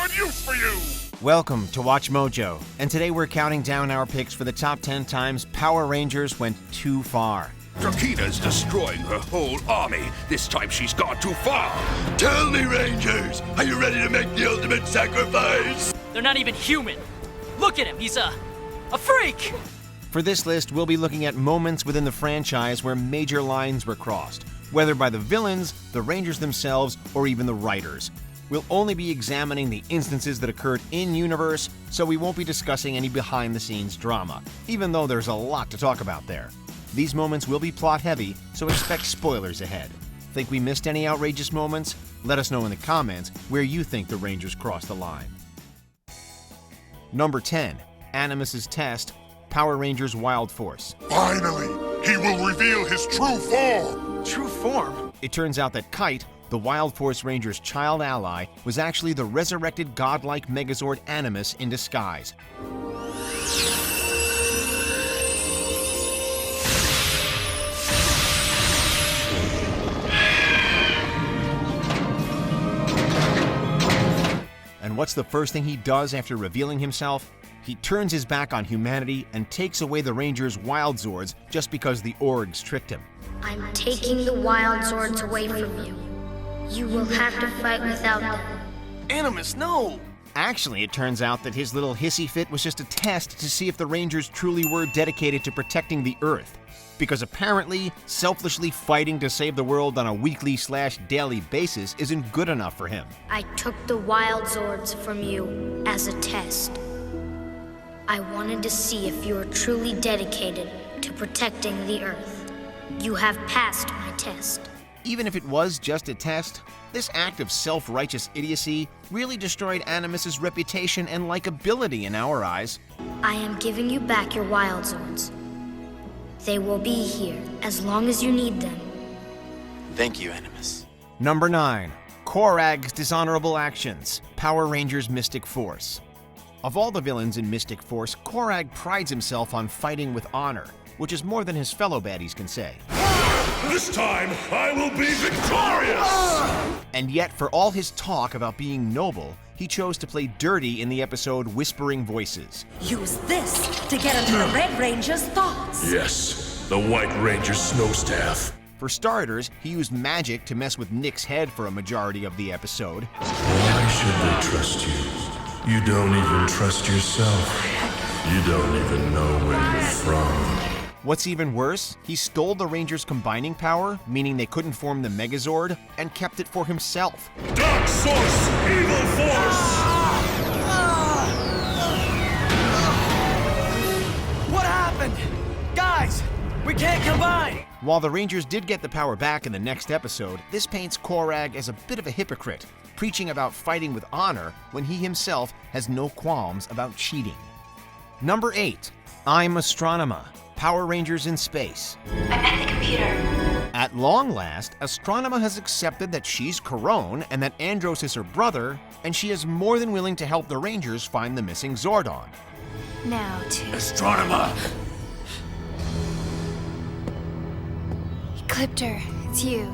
good use for you! Welcome to Watch Mojo, and today we're counting down our picks for the top 10 times Power Rangers went too far. Trakeena's destroying her whole army. This time she's gone too far. Tell me, Rangers, are you ready to make the ultimate sacrifice? They're not even human. Look at him, he's a freak! For this list, we'll be looking at moments within the franchise where major lines were crossed, whether by the villains, the Rangers themselves, or even the writers. We'll only be examining the instances that occurred in-universe, so we won't be discussing any behind-the-scenes drama, even though there's a lot to talk about there. These moments will be plot-heavy, so expect spoilers ahead. Think we missed any outrageous moments? Let us know in the comments where you think the Rangers crossed the line. Number 10. Animus's test, Power Rangers Wild Force. Finally, he will reveal his true form. True form? It turns out that Kite, the Wild Force Rangers' child ally, was actually the resurrected godlike Megazord Animus in disguise. And what's the first thing he does after revealing himself? He turns his back on humanity and takes away the Rangers' Wild Zords just because the Orgs tricked him. I'm taking the Wild Zords away from you. You will have to fight without them. Animus, no! Actually, it turns out that his little hissy fit was just a test to see if the Rangers truly were dedicated to protecting the Earth. Because apparently, selflessly fighting to save the world on a weekly/daily basis isn't good enough for him. I took the Wild Zords from you as a test. I wanted to see if you were truly dedicated to protecting the Earth. You have passed my test. Even if it was just a test, this act of self-righteous idiocy really destroyed Animus's reputation and likability in our eyes. I am giving you back your Wild Zords. They will be here as long as you need them. Thank you, Animus. Number 9. Koragg's dishonorable actions, Power Rangers Mystic Force. Of all the villains in Mystic Force, Koragg prides himself on fighting with honor, which is more than his fellow baddies can say. This time, I will be victorious! And yet, for all his talk about being noble, he chose to play dirty in the episode Whispering Voices. Use this to get into the Red Ranger's thoughts. Yes, the White Ranger's snow staff. For starters, he used magic to mess with Nick's head for a majority of the episode. Why should they trust you? You don't even trust yourself. You don't even know where you're from. What's even worse, he stole the Rangers' combining power, meaning they couldn't form the Megazord, and kept it for himself. Dark Source, Evil Force! What happened? Guys, we can't combine! While the Rangers did get the power back in the next episode, this paints Koragg as a bit of a hypocrite, preaching about fighting with honor when he himself has no qualms about cheating. Number 8. I'm Astronema, Power Rangers in Space. I'm at the computer. At long last, Astronema has accepted that she's Karone and that Andros is her brother, and she is more than willing to help the Rangers find the missing Zordon. Now to Astronema! Ecliptor, it's you.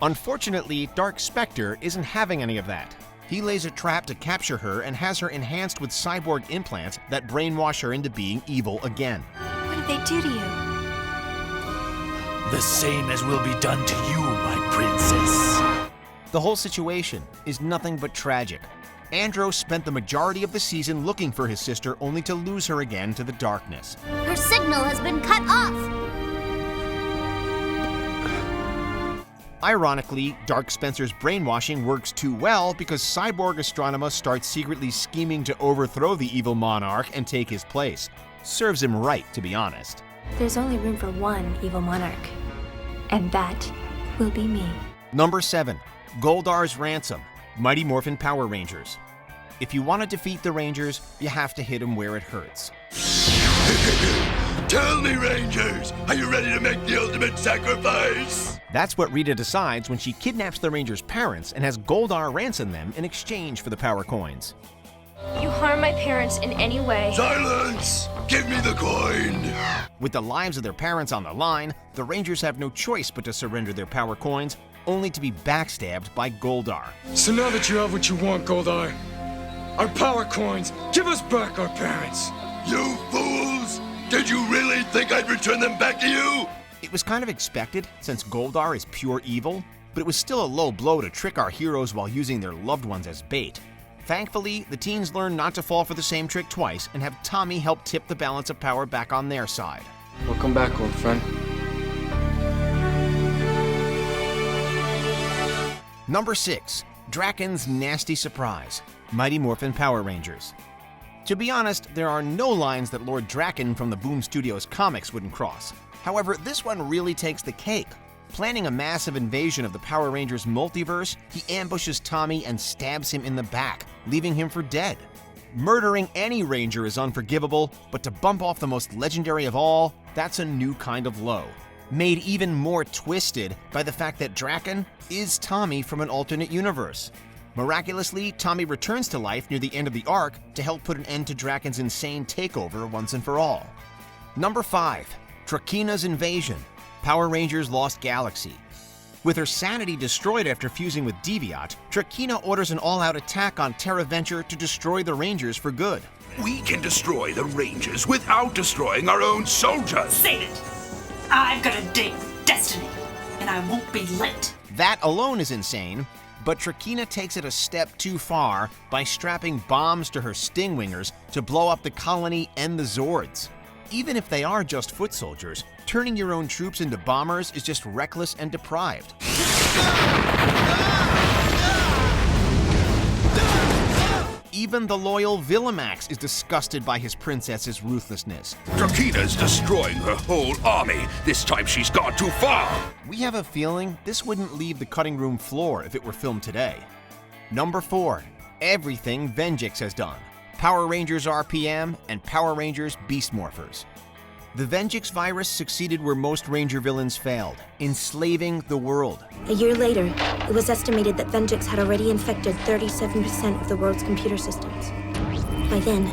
Unfortunately, Dark Spectre isn't having any of that. He lays a trap to capture her and has her enhanced with cyborg implants that brainwash her into being evil again. What did they do to you? The same as will be done to you, my princess. The whole situation is nothing but tragic. Andros spent the majority of the season looking for his sister only to lose her again to the darkness. Her signal has been cut off. Ironically, Dark Spencer's brainwashing works too well because Cyborg Astronema starts secretly scheming to overthrow the evil monarch and take his place. Serves him right, to be honest. There's only room for one evil monarch, and that will be me. Number 7. Goldar's Ransom, Mighty Morphin Power Rangers. If you want to defeat the Rangers, you have to hit them where it hurts. Tell me, Rangers, are you ready to make the ultimate sacrifice? That's what Rita decides when she kidnaps the Rangers' parents and has Goldar ransom them in exchange for the power coins. You harm my parents in any way. Silence! Give me the coin! With the lives of their parents on the line, the Rangers have no choice but to surrender their power coins, only to be backstabbed by Goldar. So now that you have what you want, Goldar, Our power coins! Give us back our parents! You fools! Did you really think I'd return them back to you? It was kind of expected, since Goldar is pure evil, but it was still a low blow to trick our heroes while using their loved ones as bait. Thankfully, the teens learn not to fall for the same trick twice and have Tommy help tip the balance of power back on their side. Welcome back, old friend. Number 6. Drakkon's Nasty Surprise, Mighty Morphin Power Rangers. To be honest, there are no lines that Lord Drakkon from the Boom Studios comics wouldn't cross. However, this one really takes the cake. Planning a massive invasion of the Power Rangers multiverse, he ambushes Tommy and stabs him in the back, leaving him for dead. Murdering any Ranger is unforgivable, but to bump off the most legendary of all, that's a new kind of low. Made even more twisted by the fact that Drakkon is Tommy from an alternate universe. Miraculously, Tommy returns to life near the end of the arc to help put an end to Drakkon's insane takeover once and for all. Number 5. Trakeena's Invasion, Power Rangers Lost Galaxy. With her sanity destroyed after fusing with Deviant, Trakeena orders an all-out attack on Terra Venture to destroy the Rangers for good. We can destroy the Rangers without destroying our own soldiers. Say it! I've got a date with destiny, and I won't be late. That alone is insane, but Trakeena takes it a step too far by strapping bombs to her Stingwingers to blow up the colony and the Zords. Even if they are just foot soldiers, turning your own troops into bombers is just reckless and deprived. Even the loyal Villamax is disgusted by his princess's ruthlessness. Trakeena's destroying her whole army. This time she's gone too far. We have a feeling this wouldn't leave the cutting room floor if it were filmed today. Number 4. Everything Venjix has done. Power Rangers RPM and Power Rangers Beast Morphers. The Venjix virus succeeded where most Ranger villains failed, enslaving the world. A year later, it was estimated that Venjix had already infected 37% of the world's computer systems. By then,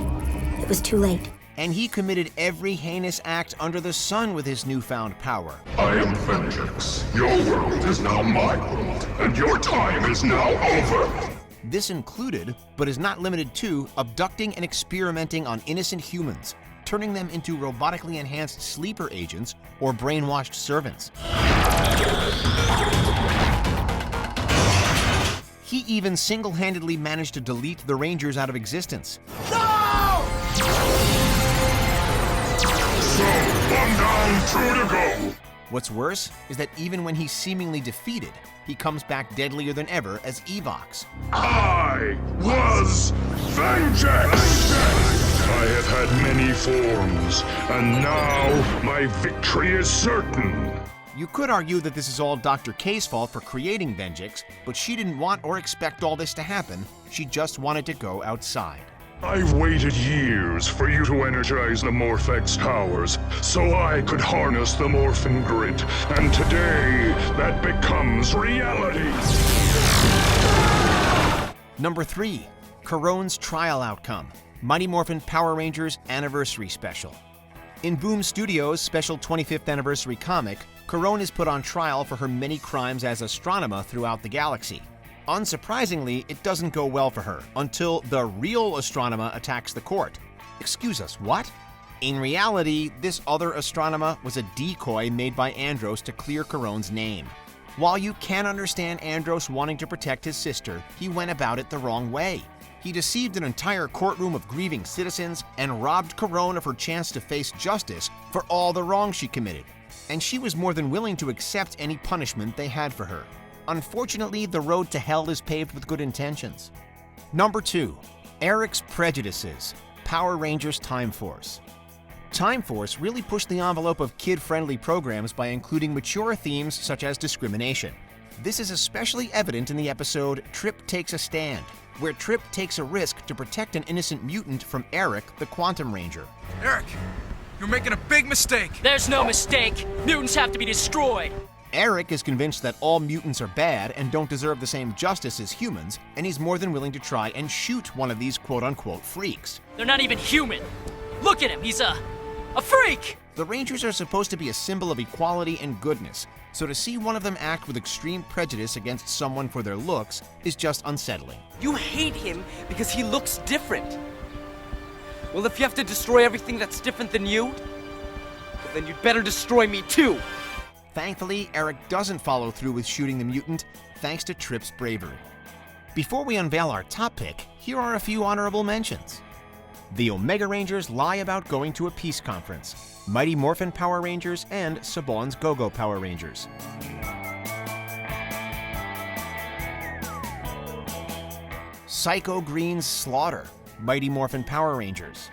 it was too late. And he committed every heinous act under the sun with his newfound power. I am Venjix. Your world is now my world, and your time is now over. This included, but is not limited to, abducting and experimenting on innocent humans, turning them into robotically enhanced sleeper agents or brainwashed servants. He even single-handedly managed to delete the Rangers out of existence. So, 1 down, 2 to go. What's worse is that even when he's seemingly defeated, he comes back deadlier than ever as Evox. I was Venjix! I have had many forms, and now my victory is certain. You could argue that this is all Dr. K's fault for creating Venjix, but she didn't want or expect all this to happen. She just wanted to go outside. I've waited years for you to energize the Morphex powers, so I could harness the Morphin Grid, and today that becomes reality. Number 3. Karone's Trial Outcome, Mighty Morphin Power Rangers Anniversary Special. In Boom Studios' special 25th anniversary comic, Karone is put on trial for her many crimes as Astronema throughout the galaxy. Unsurprisingly, it doesn't go well for her until the real Astronema attacks the court. Excuse us, what? In reality, this other Astronema was a decoy made by Andros to clear Karone's name. While you can understand Andros wanting to protect his sister, he went about it the wrong way. He deceived an entire courtroom of grieving citizens and robbed Karone of her chance to face justice for all the wrongs she committed. And she was more than willing to accept any punishment they had for her. Unfortunately, the road to hell is paved with good intentions. Number 2. Eric's Prejudices, Power Rangers Time Force. Time Force really pushed the envelope of kid-friendly programs by including mature themes such as discrimination. This is especially evident in the episode Trip Takes a Stand, where Trip takes a risk to protect an innocent mutant from Eric, the Quantum Ranger. Eric, you're making a big mistake. There's no mistake. Mutants have to be destroyed. Eric is convinced that all mutants are bad and don't deserve the same justice as humans, and he's more than willing to try and shoot one of these quote-unquote freaks. They're not even human. Look at him, he's a freak! The Rangers are supposed to be a symbol of equality and goodness, So to see one of them act with extreme prejudice against someone for their looks is just unsettling. You hate him because he looks different. Well, if you have to destroy everything that's different than you, well, then you'd better destroy me too. Thankfully, Eric doesn't follow through with shooting the mutant, thanks to Trip's bravery. Before we unveil our top pick, here are a few honorable mentions. The Omega Rangers lie about going to a peace conference, Mighty Morphin Power Rangers, and Saban's Go-Go Power Rangers. Psycho Green's Slaughter, Mighty Morphin Power Rangers.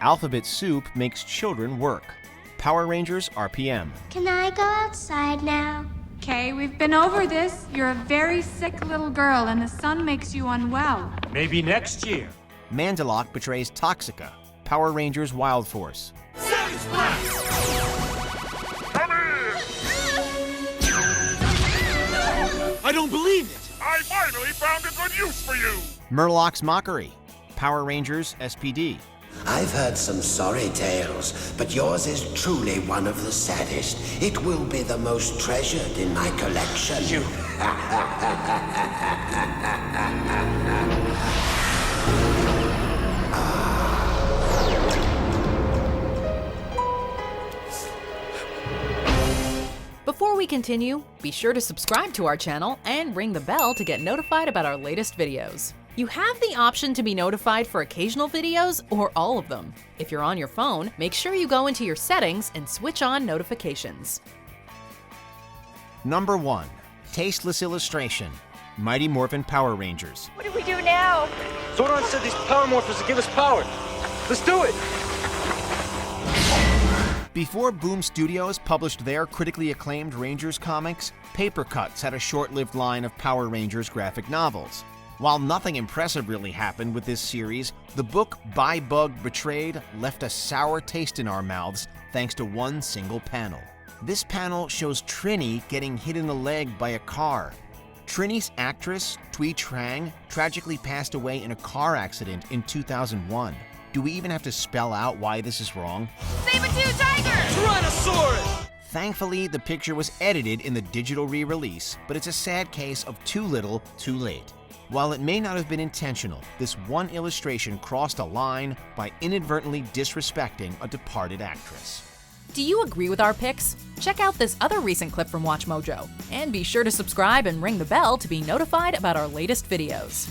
Alphabet Soup makes children work, Power Rangers RPM. Can I go outside now? Okay, we've been over this. You're a very sick little girl and the sun makes you unwell. Maybe next year. Mandilok betrays Toxica, Power Rangers Wild Force. I don't believe it! I finally found a good use for you! Mirloc's Mockery, Power Rangers SPD. I've heard some sorry tales, but yours is truly one of the saddest. It will be the most treasured in my collection. Before we continue, be sure to subscribe to our channel and ring the bell to get notified about our latest videos. You have the option to be notified for occasional videos or all of them. If you're on your phone, make sure you go into your settings and switch on notifications. Number 1. Tasteless Illustration, Mighty Morphin Power Rangers. What do we do now? Zordon said these power morphers will give us power. Let's do it! Before Boom Studios published their critically acclaimed Rangers comics, Paper Cuts had a short-lived line of Power Rangers graphic novels. While nothing impressive really happened with this series, the book By Bug Betrayed left a sour taste in our mouths thanks to one single panel. This panel shows Trini getting hit in the leg by a car. Trini's actress, Thuy Trang, tragically passed away in a car accident in 2001. Do we even have to spell out why this is wrong? Saber-tooth tiger! Tyrannosaurus! Thankfully, the picture was edited in the digital re-release, but it's a sad case of too little, too late. While it may not have been intentional, this one illustration crossed a line by inadvertently disrespecting a departed actress. Do you agree with our picks? Check out this other recent clip from WatchMojo, and be sure to subscribe and ring the bell to be notified about our latest videos.